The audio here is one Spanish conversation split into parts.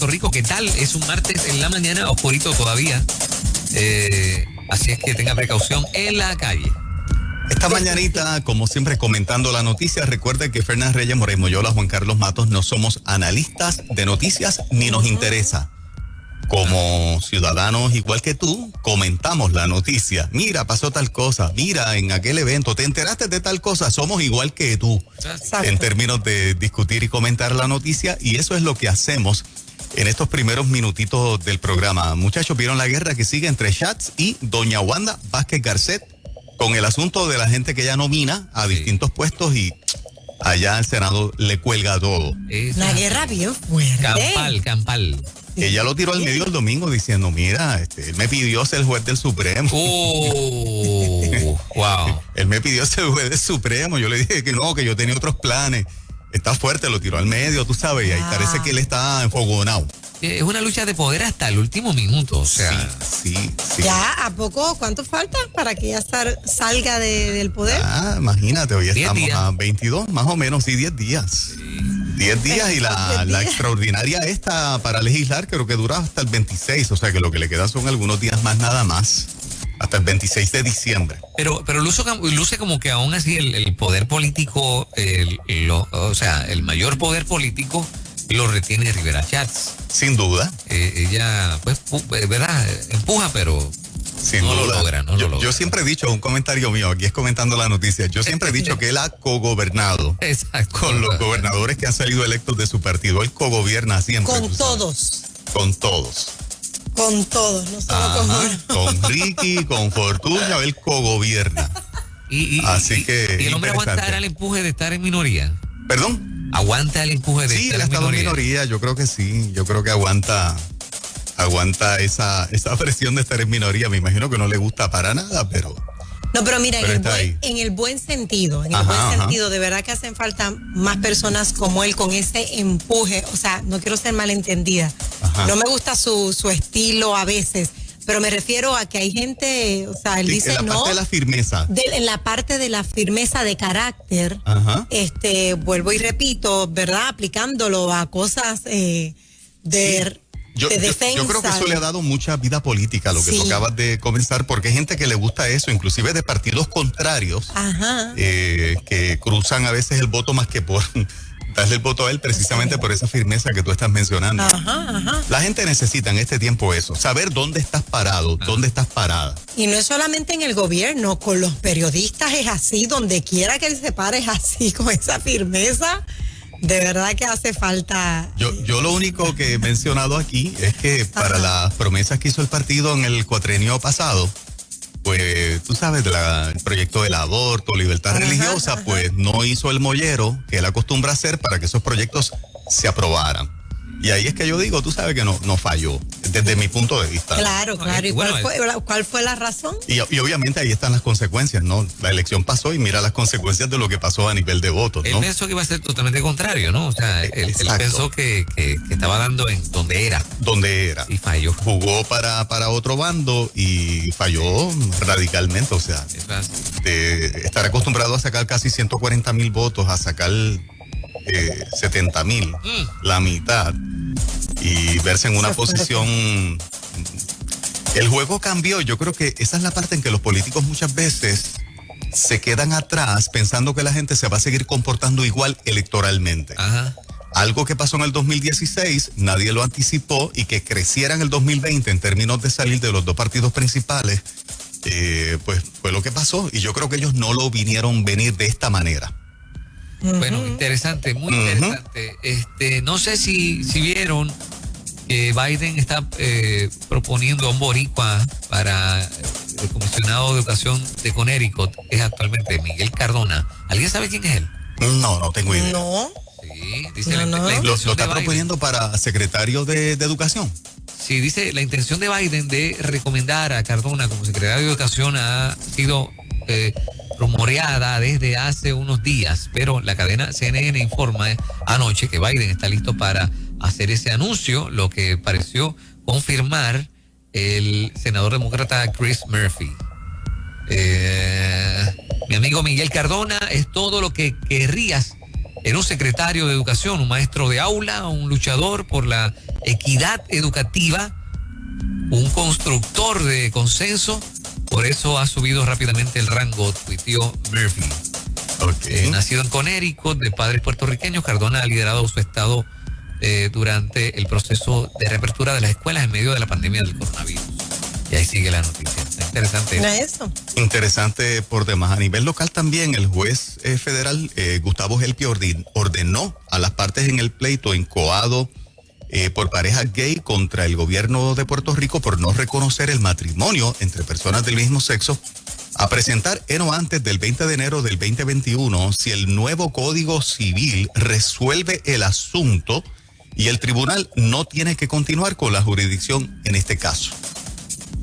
Puerto Rico. ¿Qué tal? Es un martes en la mañana, oscurito todavía. Así es que tenga precaución en la calle. Esta mañanita, como siempre, comentando la noticia, recuerde que Fernández Reyes, Morey Moyola, Juan Carlos Matos, no somos analistas de noticias ni nos interesa. Como ciudadanos igual que tú, comentamos la noticia. Mira, pasó tal cosa. Mira, en aquel evento, ¿te enteraste de tal cosa? Somos igual que tú. Exacto. En términos de discutir y comentar la noticia, y eso es lo que hacemos en estos primeros minutitos del programa. Muchachos, vieron la guerra que sigue entre Schatz y doña Wanda Vázquez Garcet con el asunto de la gente que ella nomina a distintos puestos y allá el Senado le cuelga todo. La guerra bien fuerte. Campal. Ella lo tiró al medio el domingo diciendo, mira, él me pidió ser juez del Supremo. Wow. Él me pidió ser juez del Supremo. Yo le dije que no, que yo tenía otros planes. Está fuerte, lo tiró al medio, tú sabes, y ahí parece que él está enfogonado. Es una lucha de poder hasta el último minuto, o sea. Sí. ¿Ya? ¿A poco? ¿Cuánto falta para que ya salga del poder? Imagínate, hoy estamos días. a 22, más o menos, 10 días. 10 días y la extraordinaria esta para legislar creo que dura hasta el 26, o sea que lo que le queda son algunos días más nada más, hasta el 26 de diciembre. Pero luce como que aún así el poder político, o sea, el mayor poder político lo retiene Rivera Schatz. Sin duda. Ella, pues, ¿verdad? Empuja, pero sin no duda. Lo logra. Yo siempre he dicho, un comentario mío, aquí es comentando la noticia, yo siempre he dicho que él ha cogobernado. Exacto. Con los gobernadores que han salido electos de su partido. Él cogobierna siempre. Con todos. Con todos. Con todos, no solo con Ricky, con Fortunio, él cogobierna. Así que. ¿Y el hombre aguantará el empuje de estar en minoría? ¿Perdón? ¿Aguanta el empuje de estar en minoría? Sí, en minoría, yo creo que sí. Yo creo que aguanta esa presión de estar en minoría. Me imagino que no le gusta para nada, pero. No, pero mira, en el buen sentido, de verdad que hacen falta más personas como él con ese empuje. O sea, no quiero ser malentendida. No me gusta su estilo a veces, pero me refiero a que hay gente, o sea, él dice en la parte de la firmeza. En la parte de la firmeza de carácter, vuelvo y repito, ¿verdad? Aplicándolo a cosas de defensa. Yo creo que eso le ha dado mucha vida política, lo que tú acabas de comenzar, porque hay gente que le gusta eso, inclusive de partidos contrarios, que cruzan a veces el voto más que por darle el voto a él, precisamente por esa firmeza que tú estás mencionando. La gente necesita en este tiempo eso, saber dónde estás parado, dónde estás parada. Y no es solamente en el gobierno, con los periodistas es así, donde quiera que él se pare es así, con esa firmeza. De verdad que hace falta. Yo lo único que he mencionado aquí es que para las promesas que hizo el partido en el cuatrenio pasado, pues tú sabes, el proyecto del aborto, libertad religiosa, pues no hizo el mollero que él acostumbra a hacer para que esos proyectos se aprobaran. Y ahí es que yo digo, tú sabes que no falló, desde mi punto de vista. Claro. ¿Y cuál fue la razón? Y obviamente ahí están las consecuencias, ¿no? La elección pasó y mira las consecuencias de lo que pasó a nivel de votos, ¿no? Él pensó que iba a ser totalmente contrario, ¿no? O sea, él pensó que estaba dando en donde era. Y falló. Jugó para otro bando y falló radicalmente, o sea, de estar acostumbrado a sacar casi 140,000 votos, a sacar 70,000, la mitad, y verse en una posición. El juego cambió. Yo creo que esa es la parte en que los políticos muchas veces se quedan atrás pensando que la gente se va a seguir comportando igual electoralmente. Algo que pasó en el 2016, nadie lo anticipó, y que creciera en el 2020 en términos de salir de los dos partidos principales, pues fue lo que pasó, y yo creo que ellos no lo vinieron venir de esta manera. Bueno, interesante, muy interesante. No sé si vieron que Biden está proponiendo a un boricua para el comisionado de educación de Connecticut, que es actualmente Miguel Cardona. ¿Alguien sabe quién es él? No tengo idea. No. Sí, dice ¿Lo está proponiendo para secretario de educación? Sí, dice, la intención de Biden de recomendar a Cardona como secretario de educación ha sido rumoreada desde hace unos días, pero la cadena CNN informa anoche que Biden está listo para hacer ese anuncio, lo que pareció confirmar el senador demócrata Chris Murphy. Mi amigo Miguel Cardona es todo lo que querrías Era un secretario de educación, un maestro de aula, un luchador por la equidad educativa, un constructor de consenso. Por eso ha subido rápidamente el rango, tuiteó Murphy. Okay. Nacido en Connecticut, de padres puertorriqueños, Cardona ha liderado su estado durante el proceso de reapertura de las escuelas en medio de la pandemia del coronavirus. Y ahí sigue la noticia. Está interesante. ¿No es eso? Interesante por demás. A nivel local también, el juez federal, Gustavo Gelpi, ordenó a las partes en el pleito incoado por parejas gay contra el gobierno de Puerto Rico por no reconocer el matrimonio entre personas del mismo sexo a presentar antes del 20 de enero del 2021 si el nuevo Código Civil resuelve el asunto y el tribunal no tiene que continuar con la jurisdicción en este caso.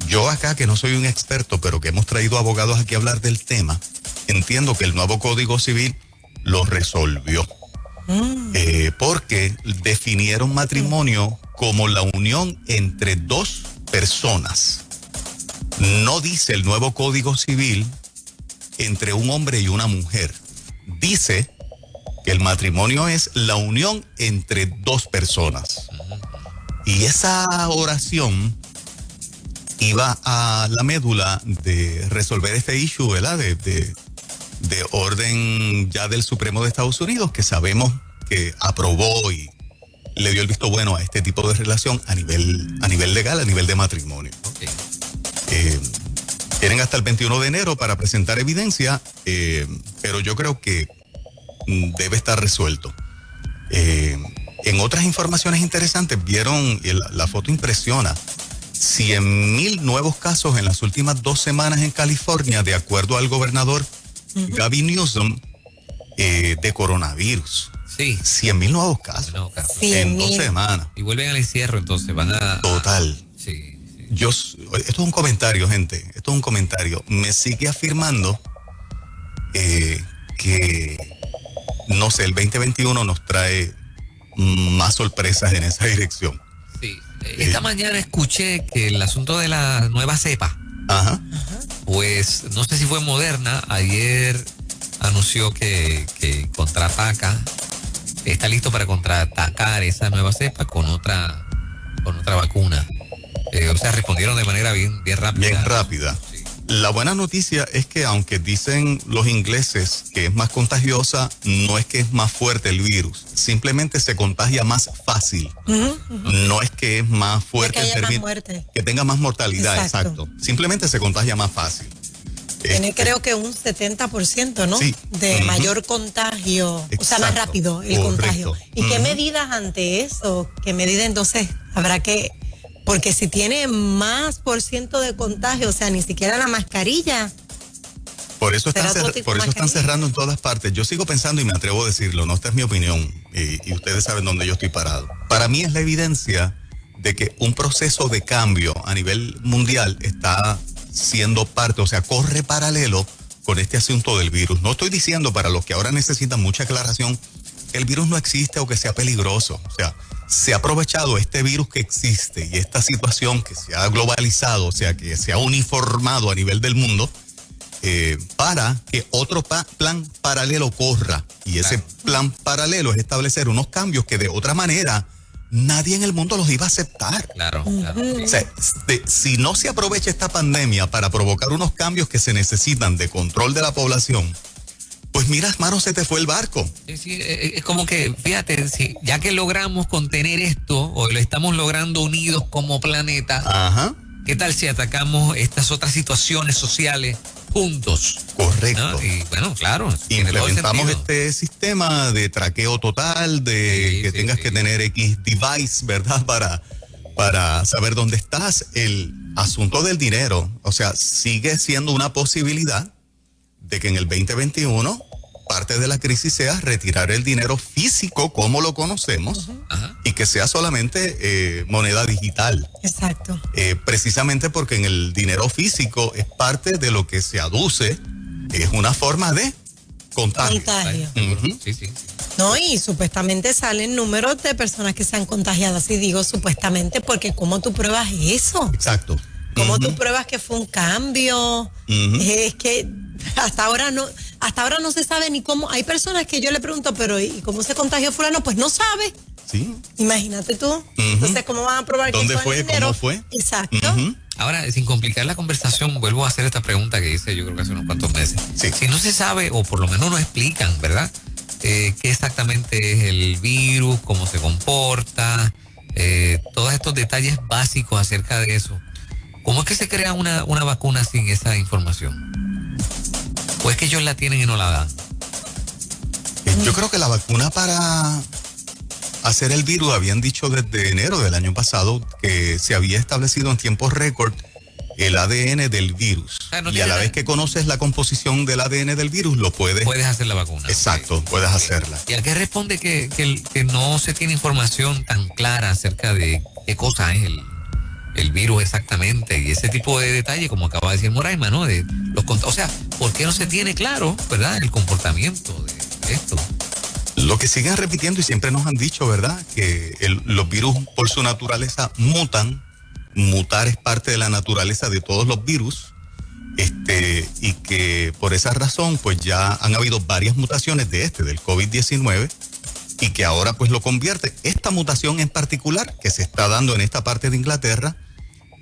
Yo acá, que no soy un experto, pero que hemos traído abogados aquí a hablar del tema, entiendo que el nuevo Código Civil lo resolvió. Porque definieron matrimonio como la unión entre dos personas. No dice el nuevo Código Civil entre un hombre y una mujer. Dice que el matrimonio es la unión entre dos personas. Y esa oración iba a la médula de resolver este issue, ¿verdad? De orden ya del Supremo de Estados Unidos, que sabemos que aprobó y le dio el visto bueno a este tipo de relación a nivel legal, a nivel de matrimonio. Okay. Tienen hasta el 21 de enero para presentar evidencia, pero yo creo que debe estar resuelto. En otras informaciones interesantes, vieron, la foto impresiona, 100,000 nuevos casos en las últimas 2 semanas en California, de acuerdo al gobernador Gavin Newsom, de coronavirus. Sí. 100,000 nuevos casos en 2 semanas. Y vuelven al encierro, entonces van a... Total. Sí. Esto es un comentario, gente. Esto es un comentario. Me sigue afirmando que, no sé, el 2021 nos trae más sorpresas en esa dirección. Sí. Esta mañana escuché que el asunto de la nueva cepa, pues no sé si fue Moderna, ayer anunció que contraataca, está listo para contraatacar esa nueva cepa con otra vacuna. O sea, respondieron de manera bien rápida. Bien rápida. Sí. La buena noticia es que aunque dicen los ingleses que es más contagiosa, no es que es más fuerte el virus, simplemente se contagia más fácil. No es que es más fuerte, que tenga más mortalidad, exacto. Simplemente se contagia más fácil. Tiene creo que un 70%, ¿no? Sí. De mayor contagio, exacto. O sea, más rápido el contagio. ¿Y qué medidas ante eso? ¿Qué medidas entonces habrá que...? Porque si tiene más por ciento de contagio, o sea, ni siquiera la mascarilla. Por eso están cerrando en todas partes. Yo sigo pensando y me atrevo a decirlo, no, esta es mi opinión y ustedes saben dónde yo estoy parado. Para mí es la evidencia de que un proceso de cambio a nivel mundial está siendo parte, o sea, corre paralelo con este asunto del virus. No estoy diciendo, para los que ahora necesitan mucha aclaración, que el virus no existe o que sea peligroso. O sea, se ha aprovechado este virus que existe y esta situación que se ha globalizado, o sea, que se ha uniformado a nivel del mundo, para que otro plan paralelo corra. Y ese plan paralelo es establecer unos cambios que de otra manera nadie en el mundo los iba a aceptar. Claro. O sea, si no se aprovecha esta pandemia para provocar unos cambios que se necesitan de control de la población, pues mira, hermano, se te fue el barco. Sí, es como que, fíjate, ya que logramos contener esto, o lo estamos logrando unidos como planeta, ¿qué tal si atacamos estas otras situaciones sociales juntos? Correcto. ¿No? Y bueno, claro. Implementamos este sistema de traqueo total, que tengas que tener X device, ¿verdad? Para saber dónde estás. El asunto del dinero, o sea, sigue siendo una posibilidad de que en el 2021 parte de la crisis sea retirar el dinero físico como lo conocemos y que sea solamente moneda digital. Exacto. Precisamente porque en el dinero físico es parte de lo que se aduce, es una forma de contagio. Sí. No, y supuestamente salen números de personas que se han contagiado, así digo supuestamente, porque ¿cómo tú pruebas eso? Exacto. ¿Cómo tú pruebas que fue un cambio? Es que hasta ahora hasta ahora no se sabe ni cómo. Hay personas que yo le pregunto, pero ¿y cómo se contagió fulano? Pues no sabe. Sí. Imagínate tú. Entonces, ¿cómo van a probar dónde que fue? ¿Cómo fue? Exacto. Ahora, sin complicar la conversación, vuelvo a hacer esta pregunta que hice yo creo que hace unos cuantos meses. Sí. Si no se sabe, o por lo menos no explican, ¿verdad? Qué exactamente es el virus, cómo se comporta, todos estos detalles básicos acerca de eso. ¿Cómo es que se crea una vacuna sin esa información? ¿O es que ellos la tienen y no la dan? Yo creo que la vacuna para hacer el virus, habían dicho desde enero del año pasado que se había establecido en tiempos récord el ADN del virus. Y a la vez que conoces la composición del ADN del virus, lo puedes hacer la vacuna. Exacto, okay. Puedes hacerla. ¿Y a qué responde que no se tiene información tan clara acerca de qué cosa es el virus exactamente? Y ese tipo de detalle, como acaba de decir Moraima, ¿no? O sea, ¿por qué no se tiene claro, verdad, el comportamiento de esto? Lo que siguen repitiendo y siempre nos han dicho, ¿verdad? Que los virus por su naturaleza mutan. Mutar es parte de la naturaleza de todos los virus. Y que por esa razón, pues ya han habido varias mutaciones del COVID-19 y que ahora pues lo convierte. Esta mutación en particular que se está dando en esta parte de Inglaterra,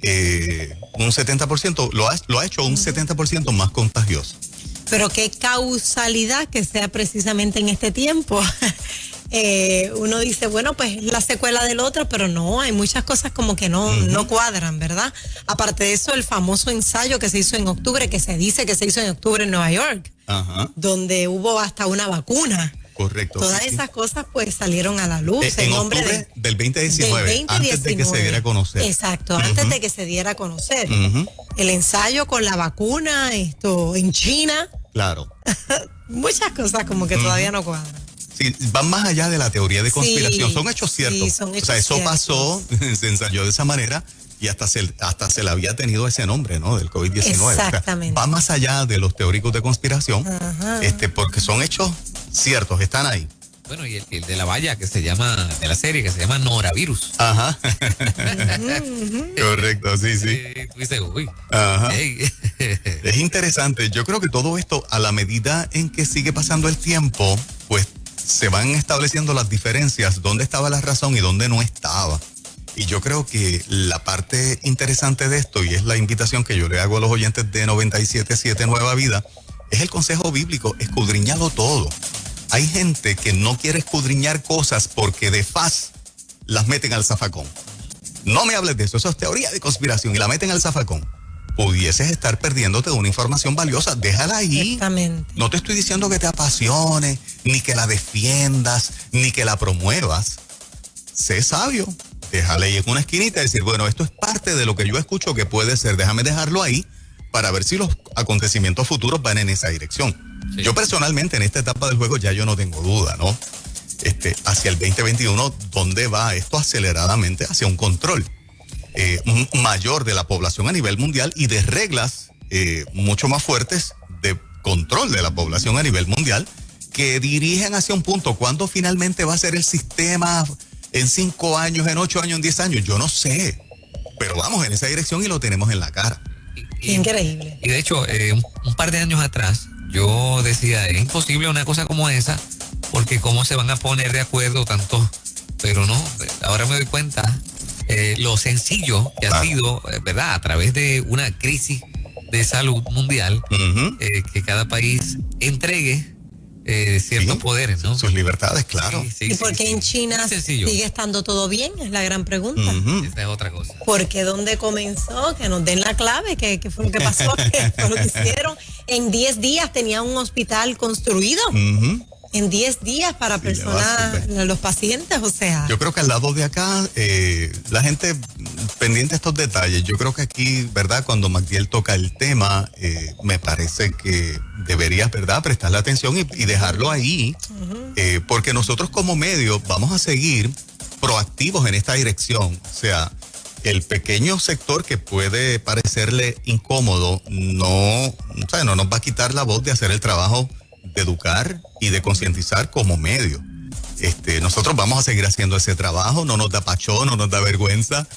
un 70%, lo ha hecho un 70% más contagioso. Pero qué causalidad que sea precisamente en este tiempo. Uno dice, bueno, pues la secuela del otro, pero no, hay muchas cosas como que no cuadran, ¿verdad? Aparte de eso, el famoso ensayo que se hizo en octubre, que se dice que se hizo en octubre en Nueva York, donde hubo hasta una vacuna. Correcto. Todas esas cosas pues salieron a la luz. En octubre del 2019, antes de que se diera a conocer. Exacto, antes de que se diera a conocer. El ensayo con la vacuna, en China. Claro. Muchas cosas como que todavía no cuadran. Sí, van más allá de la teoría de conspiración. Son hechos ciertos. Sí, son hechos o sea, eso ciertos. Pasó, se ensayó de esa manera y hasta se le había tenido ese nombre, ¿no? Del COVID-19. Exactamente. O sea, va más allá de los teóricos de conspiración, porque son hechos ciertos, están ahí. Bueno, y el de la valla de la serie que se llama Noravirus. Ajá. Correcto, sí. Tú dices, uy. Ajá. Hey. Es interesante. Yo creo que todo esto, a la medida en que sigue pasando el tiempo, pues se van estableciendo las diferencias, dónde estaba la razón y dónde no estaba. Y yo creo que la parte interesante de esto, y es la invitación que yo le hago a los oyentes de 97.7 Nueva Vida, es el consejo bíblico, escudriñalo todo. Hay gente que no quiere escudriñar cosas porque de faz las meten al zafacón. No me hables de eso es teoría de conspiración y la meten al zafacón. Pudieses estar perdiéndote de una información valiosa, déjala ahí. Exactamente. No te estoy diciendo que te apasione, ni que la defiendas, ni que la promuevas. Sé sabio, déjala ahí en una esquinita y decir, bueno, esto es parte de lo que yo escucho que puede ser, déjame dejarlo ahí para ver si los acontecimientos futuros van en esa dirección. Sí. Yo personalmente en esta etapa del juego ya yo no tengo duda, ¿no? Hacia el 2021, ¿dónde va esto aceleradamente? Hacia un control mayor de la población a nivel mundial y de reglas mucho más fuertes de control de la población a nivel mundial que dirigen hacia un punto. ¿Cuándo finalmente va a ser el sistema? ¿En 5 años, en 8 años, en 10 años? Yo no sé, pero vamos en esa dirección y lo tenemos en la cara. Increíble. Y de hecho, un par de años atrás, yo decía, es imposible una cosa como esa, porque cómo se van a poner de acuerdo tantos, pero no, ahora me doy cuenta lo sencillo que ha sido, ¿verdad? A través de una crisis de salud mundial, que cada país entregue ciertos poderes, ¿no? Sus libertades, claro. ¿Y por qué en China sigue estando todo bien? Es la gran pregunta. Esa es otra cosa. Porque ¿dónde comenzó? Que nos den la clave, ¿qué fue lo que pasó? ¿Qué fue lo que hicieron? En 10 días tenía un hospital construido. En 10 días para personas, los pacientes, o sea. Yo creo que al lado de acá, la gente pendiente de estos detalles, yo creo que aquí, ¿verdad? Cuando Magdiel toca el tema, me parece que deberías, ¿verdad? Prestarle atención y dejarlo ahí, porque nosotros como medio vamos a seguir proactivos en esta dirección. O sea, el pequeño sector que puede parecerle incómodo no nos va a quitar la voz de hacer el trabajo de educar y de concientizar como medio. Nosotros vamos a seguir haciendo ese trabajo, no nos da pachón, no nos da vergüenza.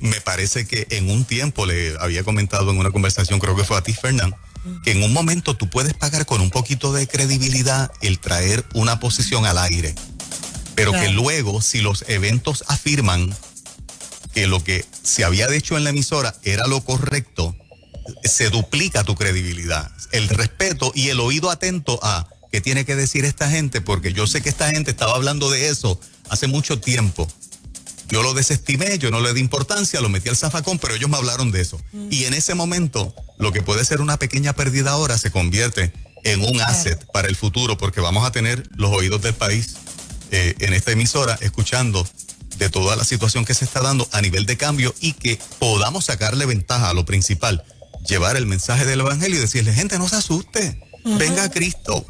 Me parece que en un tiempo, le había comentado en una conversación, creo que fue a ti, Fernán, que en un momento tú puedes pagar con un poquito de credibilidad el traer una posición al aire, pero que luego, si los eventos afirman que lo que se había dicho en la emisora era lo correcto, se duplica tu credibilidad, el respeto y el oído atento a qué tiene que decir esta gente, porque yo sé que esta gente estaba hablando de eso hace mucho tiempo. Yo lo desestimé, yo no le di importancia, lo metí al zafacón, pero ellos me hablaron de eso. Y en ese momento, lo que puede ser una pequeña pérdida ahora se convierte en un asset para el futuro, porque vamos a tener los oídos del país en esta emisora escuchando de toda la situación que se está dando a nivel de cambio y que podamos sacarle ventaja a lo principal, llevar el mensaje del evangelio y decirle, gente, no se asuste, venga a Cristo.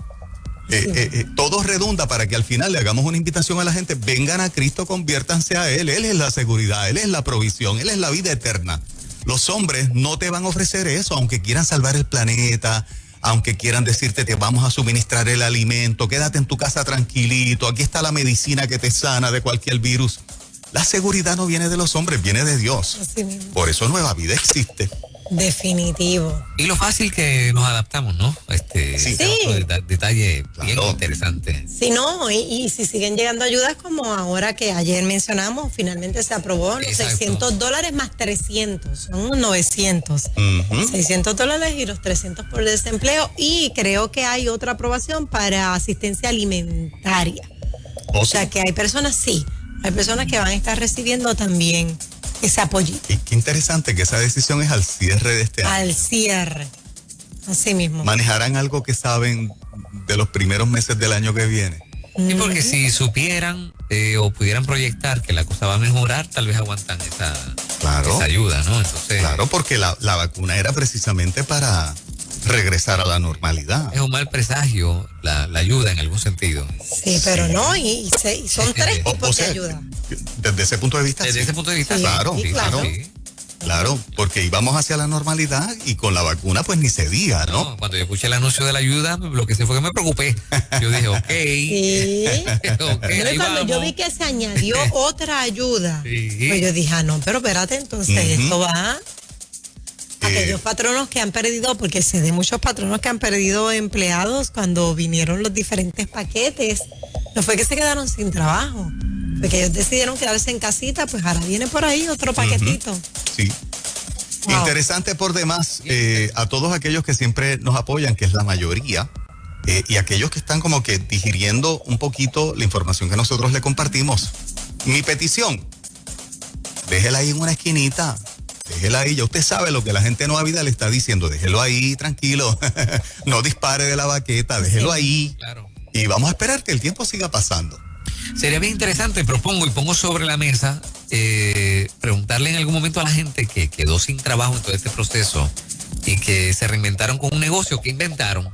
Todo redunda para que al final le hagamos una invitación a la gente, vengan a Cristo, conviértanse a Él es la seguridad, Él es la provisión, Él es la vida eterna. Los hombres no te van a ofrecer eso, aunque quieran salvar el planeta, aunque quieran decirte te vamos a suministrar el alimento, quédate en tu casa tranquilito, aquí está la medicina que te sana de cualquier virus. La seguridad no viene de los hombres, viene de Dios. Por eso Nueva Vida existe. Definitivo. Y lo fácil que nos adaptamos, ¿no? Detalle bien interesante. Sí, no, y si siguen llegando ayudas como ahora que ayer mencionamos, finalmente se aprobó los $600 más 300, son unos 900. $600 y los 300 por desempleo, y creo que hay otra aprobación para asistencia alimentaria. O sea que hay personas que van a estar recibiendo también ese apoyo. Y qué interesante que esa decisión es al cierre de este año. Al cierre, así mismo. ¿Manejarán algo que saben de los primeros meses del año que viene? Sí, porque si supieran o pudieran proyectar que la cosa va a mejorar, tal vez aguantan esa ayuda, ¿no? Entonces, claro, porque la vacuna era precisamente para regresar a la normalidad. Es un mal presagio la ayuda en algún sentido. Sí, pero no, y son tres tipos de ayuda. Desde ese punto de vista, desde ese punto de vista, claro, porque íbamos hacia la normalidad y con la vacuna pues ni se diga, ¿no? Cuando yo escuché el anuncio de la ayuda, lo que se fue que me preocupé. Yo dije, y cuando yo vi que se añadió otra ayuda, pues yo dije, no, pero espérate, entonces esto va... Aquellos patronos que han perdido, porque sé de muchos patronos que han perdido empleados cuando vinieron los diferentes paquetes, no fue que se quedaron sin trabajo, porque ellos decidieron quedarse en casita, pues ahora viene por ahí otro paquetito. Sí. Wow. Interesante por demás, a todos aquellos que siempre nos apoyan, que es la mayoría, y aquellos que están como que digiriendo un poquito la información que nosotros le compartimos. Mi petición, déjela ahí en una esquinita. Déjela ahí, ya usted sabe lo que la gente de Nueva Vida le está diciendo, déjelo ahí, tranquilo, no dispare de la baqueta, déjelo ahí. Claro. Y vamos a esperar que el tiempo siga pasando. Sería bien interesante, propongo y pongo sobre la mesa, preguntarle en algún momento a la gente que quedó sin trabajo en todo este proceso y que se reinventaron con un negocio, que inventaron,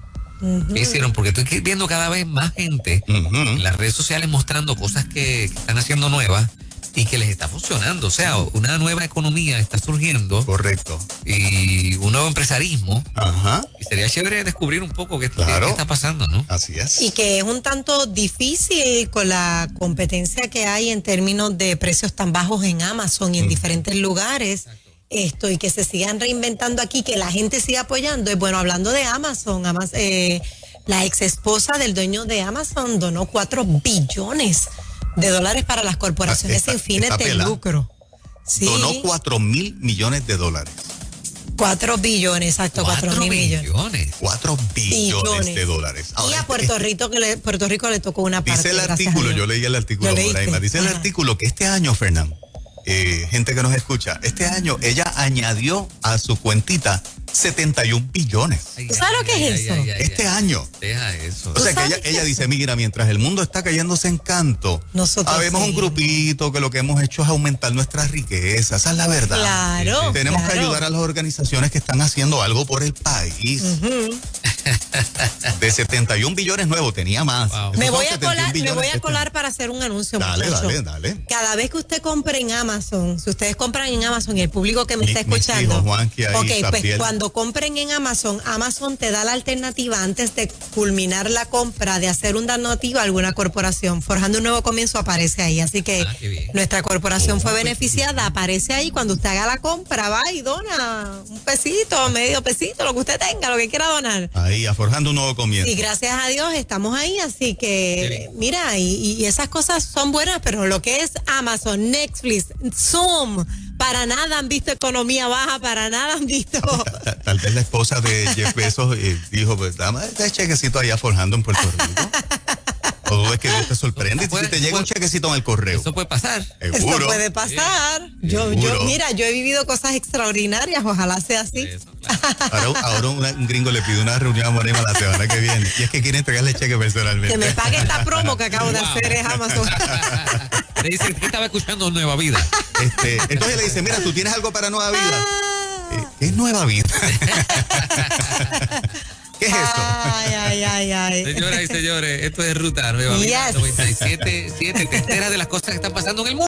¿qué hicieron? Porque estoy viendo cada vez más gente en las redes sociales mostrando cosas que están haciendo nuevas y que les está funcionando. O sea, una nueva economía está surgiendo. Correcto. Y un nuevo empresarismo. Ajá. Y sería chévere descubrir un poco qué está pasando, ¿no? Así es. Y que es un tanto difícil con la competencia que hay en términos de precios tan bajos en Amazon y en diferentes lugares. Exacto. Y que se sigan reinventando aquí, que la gente siga apoyando. Bueno, hablando de Amazon, la ex esposa del dueño de Amazon donó $4 billones para las corporaciones sin fines de lucro. Sí. Donó $4.000 millones. 4 billones, exacto, 4.000 millones. 4 billones de dólares. Ahora, y a Puerto Rico le tocó una parte. Dice el artículo, yo leí el artículo, dice el artículo que este año, Fernán, gente que nos escucha, este año ella añadió a su cuentita 71 billones. ¿Tú sabes lo que es eso? Este año. Deja eso. O sea que ella dice, mira, mientras el mundo está cayéndose en canto, habemos un grupito que lo que hemos hecho es aumentar nuestras riquezas. Esa es la verdad. Claro. Tenemos que ayudar a las organizaciones que están haciendo algo por el país. De 71 billones nuevos, tenía más. Wow. Me voy a colar para hacer un anuncio, muchachos. Dale. Cada vez que usted compre en Amazon, si ustedes compran en Amazon, el público que me está escuchando, hijos, Juanqui, ahí, ok, pues Sapiel. cuando compren en Amazon, Amazon te da la alternativa antes de culminar la compra de hacer un donativo a alguna corporación. Forjando un nuevo comienzo aparece ahí, así que nuestra corporación fue beneficiada, aparece ahí cuando usted haga la compra, va y dona un pesito, medio pesito, lo que usted tenga, lo que quiera donar. Ahí, Forjando un nuevo comienzo. Y gracias a Dios estamos ahí, así que mira, y esas cosas son buenas, pero lo que es Amazon, Netflix, Zoom, para nada han visto economía baja, para nada han visto... Tal vez la esposa de Jeff Bezos dijo, pues dame este chequecito allá forjando en Puerto Rico. O tú ves que Dios te sorprende si te llega un chequecito en el correo. Eso puede pasar. Seguro. Eso puede pasar. Yo, mira, yo he vivido cosas extraordinarias, ojalá sea así. Eso, claro. Ahora un gringo le pide una reunión a Morema la semana que viene. Y es que quiere entregarle cheque personalmente. Que me pague esta promo que acabo de hacer es Amazon. Le dice que estaba escuchando Nueva Vida. Entonces le dice, mira, ¿tú tienes algo para Nueva Vida? ¿Qué es Nueva Vida? ¿Qué es esto? Ay. Señoras y señores, esto es Ruta Nueva Vida 97.7. Te enteras de las cosas que están pasando en el mundo.